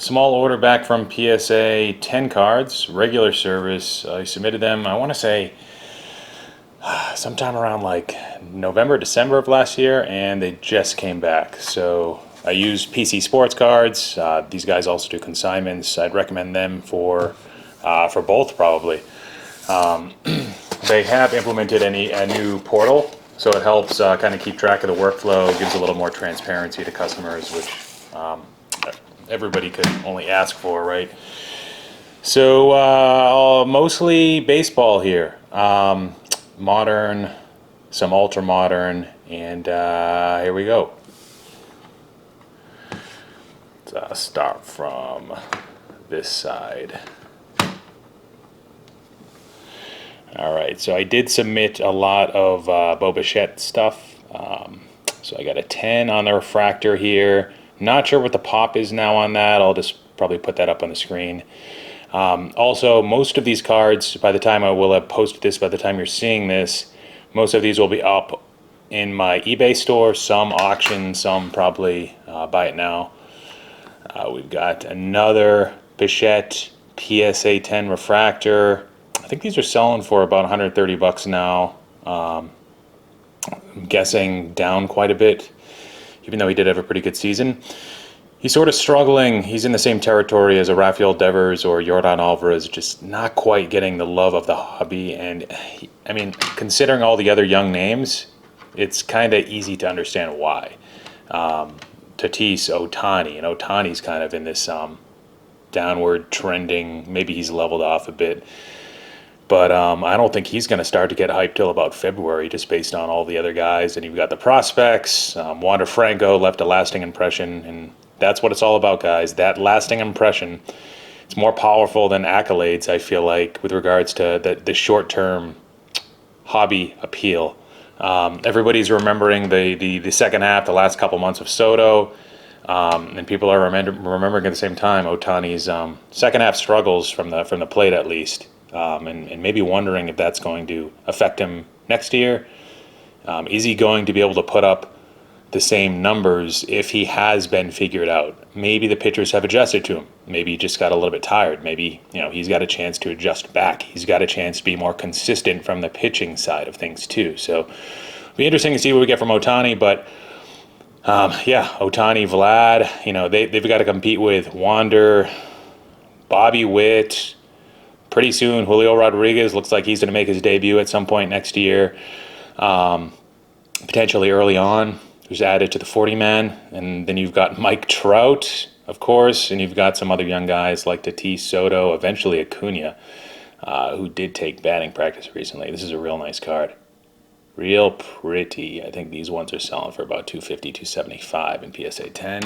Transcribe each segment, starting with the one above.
Small order back from PSA, 10 cards, regular service. I submitted them, I want to say, sometime around like November, December of last year, and they just came back. So I use PC Sports cards. These guys also do consignments. I'd recommend them for both probably. They have implemented a new portal, so it helps kind of keep track of the workflow, gives a little more transparency to customers, which everybody could only ask for, right? So mostly baseball here. Modern, some ultra modern, and here we go. Let's start from this side. All right, so I did submit a lot of Bichette stuff. So I got a 10 on the refractor here. Not sure what the pop is now on that. I'll just probably put that up on the screen. Also, most of these cards, by the time I will have posted this, by the time you're seeing this, most of these will be up in my eBay store. Some auction, some probably buy it now. We've got another Bichette PSA 10 refractor. I think these are selling for about 130 bucks now. I'm guessing down quite a bit, even though he did have a pretty good season. He's sort of struggling. He's in the same territory as a Rafael Devers or Yordan Alvarez, just not quite getting the love of the hobby. And I mean, considering all the other young names, it's kind of easy to understand why. Tatis, Ohtani, and Ohtani's kind of in this downward trending. Maybe he's leveled off a bit. But I don't think he's going to start to get hyped till about February, just based on all the other guys. And you've got the prospects. Wander Franco left a lasting impression, and that's what it's all about, guys. That lasting impression. It's more powerful than accolades, I feel like, with regards to the short-term hobby appeal. Everybody's remembering the second half, the last couple months of Soto, and people are remembering at the same time Ohtani's second half struggles from the plate, at least. And maybe wondering if that's going to affect him next year. Is he going to be able to put up the same numbers if he has been figured out? Maybe the pitchers have adjusted to him. Maybe he just got a little bit tired. Maybe he's got a chance to adjust back. He's got a chance to be more consistent from the pitching side of things too. So it'll be interesting to see what we get from Ohtani. But Ohtani, Vlad, they've got to compete with Wander, Bobby Witt. Pretty soon, Julio Rodriguez looks like he's going to make his debut at some point next year, potentially early on. Who's added to the 40-man. And then you've got Mike Trout, of course, and you've got some other young guys like Tatis, Soto, eventually Acuna, who did take batting practice recently. This is a real nice card. Real pretty. I think these ones are selling for about $250, $275 in PSA 10.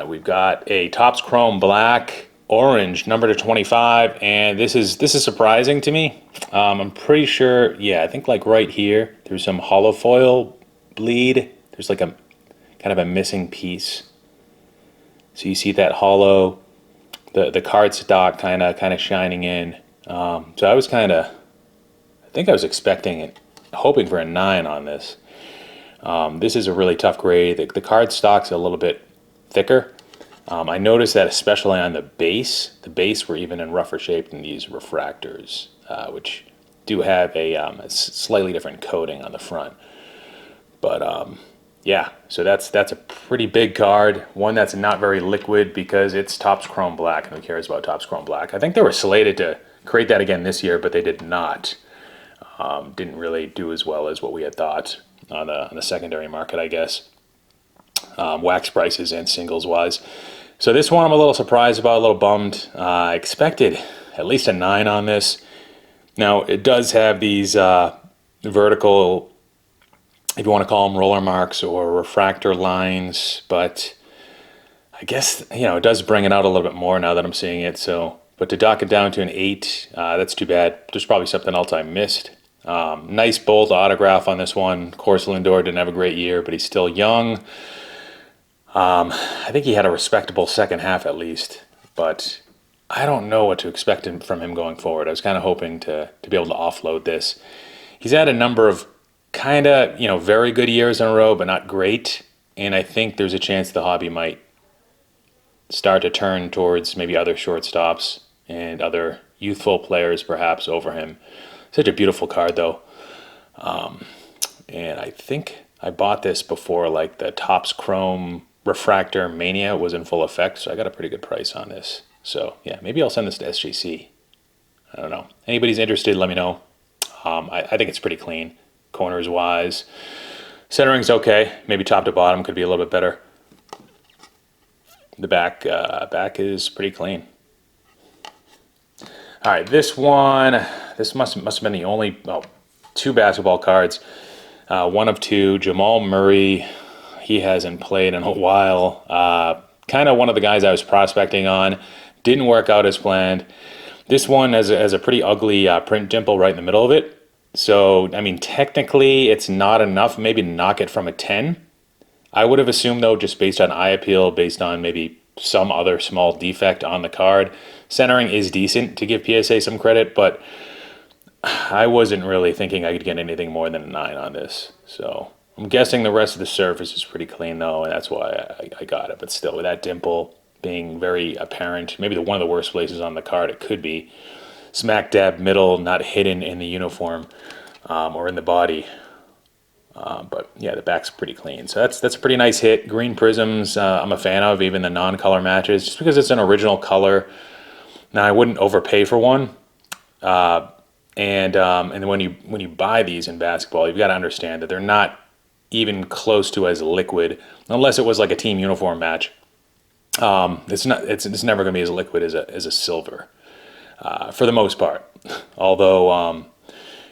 We've got a Topps Chrome Black Orange, number to 25, and this is surprising to me. I'm pretty sure, I think like right here, there's some hollow foil bleed. There's like a kind of a missing piece. So you see that hollow, the card stock kind of shining in. So I think I was expecting it, hoping for a 9 on this. This is a really tough grade. The card stock's a little bit thicker. I noticed that especially on the base were even in rougher shape than these refractors, which do have a slightly different coating on the front. But so that's a pretty big card, one that's not very liquid because it's Topps Chrome Black, and who cares about Topps Chrome Black? I think they were slated to create that again this year, but they did not. Didn't really do as well as what we had thought on the secondary market, I guess. Wax prices and singles wise. So this one I'm a little surprised about, a little bummed. I expected at least a 9 on this. Now it does have these vertical, if you want to call them roller marks or refractor lines, but I guess it does bring it out a little bit more now that I'm seeing it. So, but to dock it down to an 8, that's too bad. There's probably something else I missed. Nice bold autograph on this one. Of course, Lindor didn't have a great year, but he's still young. I think he had a respectable second half at least, but I don't know what to expect from him going forward. I was kind of hoping to be able to offload this. He's had a number of kind of, very good years in a row, but not great. And I think there's a chance the hobby might start to turn towards maybe other shortstops and other youthful players perhaps over him. Such a beautiful card though. And I think I bought this before like the Topps Chrome Refractor Mania was in full effect, so I got a pretty good price on this. So yeah, maybe I'll send this to SJC. I don't know. Anybody's interested, let me know. I think it's pretty clean, corners wise. Centering's okay. Maybe top to bottom could be a little bit better. The back is pretty clean. All right, this one. This must have been the only two basketball cards. One of two. Jamal Murray. He hasn't played in a while. Kind of one of the guys I was prospecting on. Didn't work out as planned. This one has a pretty ugly print dimple right in the middle of it. So, I mean, technically it's not enough. Maybe knock it from a 10. I would have assumed, though, just based on eye appeal, based on maybe some other small defect on the card. Centering is decent, to give PSA some credit, but I wasn't really thinking I could get anything more than a 9 on this. So I'm guessing the rest of the surface is pretty clean, though, and that's why I got it. But still, with that dimple being very apparent, maybe one of the worst places on the card it could be, smack dab middle, not hidden in the uniform or in the body. But yeah, the back's pretty clean. So that's a pretty nice hit. Green prisms, I'm a fan of, even the non-color matches, just because it's an original color. Now, I wouldn't overpay for one. And when you buy these in basketball, you've got to understand that they're not even close to as liquid, unless it was like a team uniform match. It's never going to be as liquid as a silver. For the most part. Although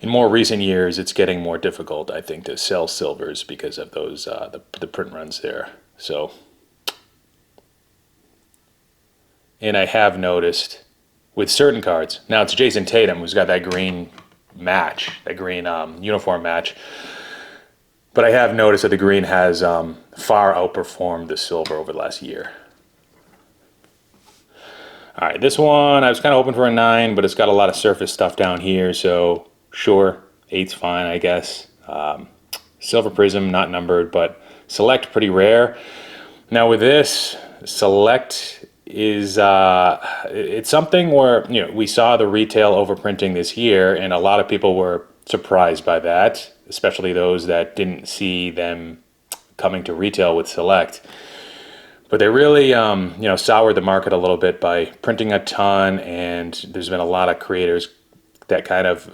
in more recent years, it's getting more difficult, I think, to sell silvers because of those the print runs there. So, and I have noticed with certain cards. Now it's Jason Tatum who's got that green match, that green uniform match. But I have noticed that the green has far outperformed the silver over the last year. All right, this one, I was kind of hoping for a 9, but it's got a lot of surface stuff down here, so sure, 8's fine, I guess. Silver Prism, not numbered, but Select, pretty rare. Now with this, Select is, it's something where, we saw the retail overprinting this year, and a lot of people were surprised by that, especially those that didn't see them coming to retail with Select. But they really, soured the market a little bit by printing a ton, and there's been a lot of creators that kind of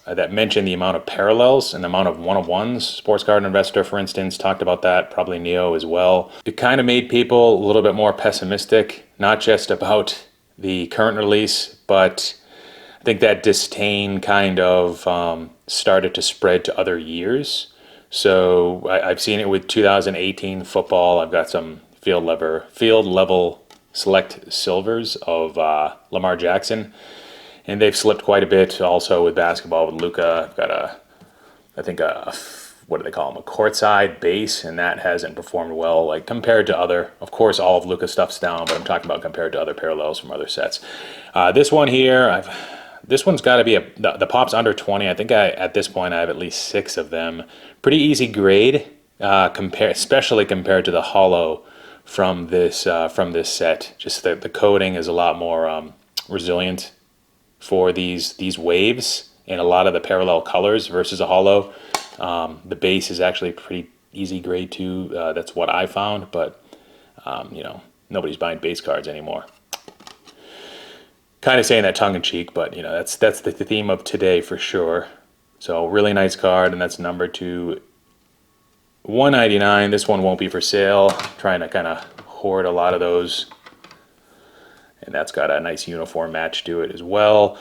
that mention the amount of parallels and the amount of one-of-ones. Sports Card Investor, for instance, talked about that, probably Neo as well. It kind of made people a little bit more pessimistic, not just about the current release, but I think that disdain kind of started to spread to other years. So I've seen it with 2018 football. I've got some field level select silvers of Lamar Jackson, and they've slipped quite a bit. Also with basketball with Luka, I've got what do they call them, a courtside base, and that hasn't performed well, like compared to other. Of course, all of Luka stuff's down, but I'm talking about compared to other parallels from other sets. This one here, this one's got to be the pop's under 20. I think at this point I have at least 6 of them. Pretty easy grade, especially compared to the holo from this set. Just the coating is a lot more resilient for these waves and a lot of the parallel colors versus a holo. The base is actually pretty easy grade too. That's what I found, but nobody's buying base cards anymore. Kind of saying that tongue in cheek, but that's the theme of today for sure. So really nice card, and that's numbered to 199. This one won't be for sale. Trying to kind of hoard a lot of those. And that's got a nice uniform match to it as well.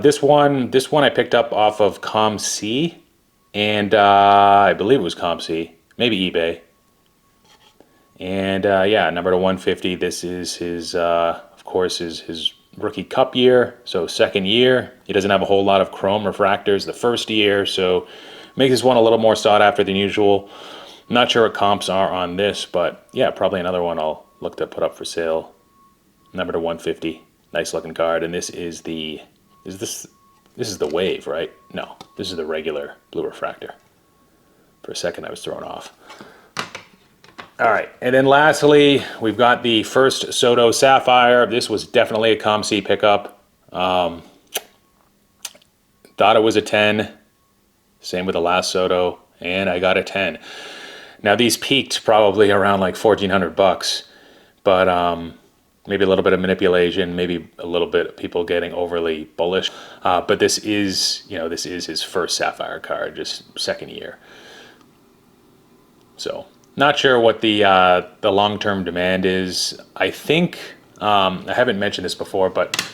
This one I picked up off of ComC, and I believe it was ComC, maybe eBay. And yeah, number to 150. This is his, of course, his rookie cup year, so second year. He doesn't have a whole lot of chrome refractors the first year, so makes this one a little more sought after than usual. I'm not sure what comps are on this, but yeah, probably another one I'll look to put up for sale. Number to 150. Nice looking card, and this is the this is the wave, right? No, this is the regular blue refractor. For a second I was thrown off. All right, and then lastly, we've got the first Soto Sapphire. This was definitely a ComC pickup. Thought it was a 10. Same with the last Soto, and I got a 10. Now these peaked probably around like $1,400, but maybe a little bit of manipulation, maybe a little bit of people getting overly bullish. But this is, this is his first Sapphire card, just second year. So not sure what the long-term demand is. I think I haven't mentioned this before, but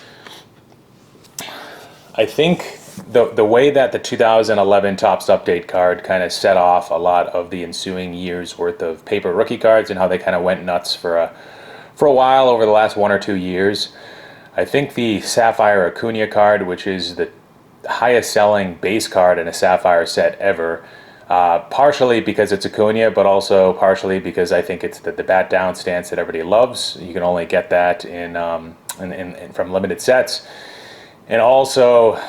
I think the way that the 2011 Topps Update card kind of set off a lot of the ensuing years worth of paper rookie cards and how they kind of went nuts for a while over the last 1 or 2 years. I think the Sapphire Acuna card, which is the highest selling base card in a Sapphire set ever, partially because it's Acuna, but also partially because I think it's the bat down stance that everybody loves. You can only get that in from limited sets. And also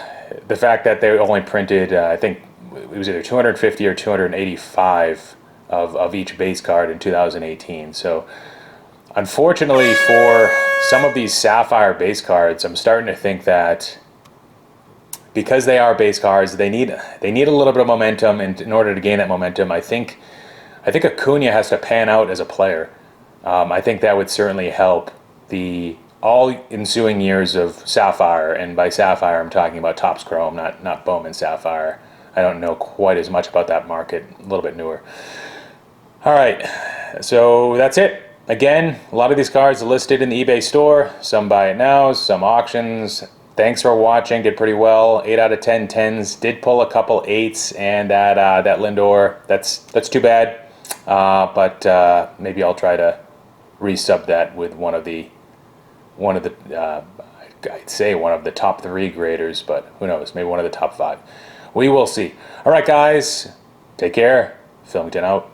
the fact that they only printed, I think it was either 250 or 285 of each base card in 2018. So unfortunately for some of these Sapphire base cards, I'm starting to think that because they are base cards, they need a little bit of momentum, and in order to gain that momentum, I think Acuna has to pan out as a player. I think that would certainly help the all ensuing years of Sapphire, and by Sapphire I'm talking about Topps Chrome, not Bowman Sapphire. I don't know quite as much about that market, a little bit newer. All right, so that's it. Again, a lot of these cards are listed in the eBay store. Some buy it now, some auctions. Thanks for watching. Did pretty well. 8 out of 10 10s. Did pull a couple 8s, and that Lindor. That's too bad. But maybe I'll try to resub that with one of the I'd say one of the top 3 graders, but who knows? Maybe one of the top 5. We will see. All right, guys. Take care. Filmington out.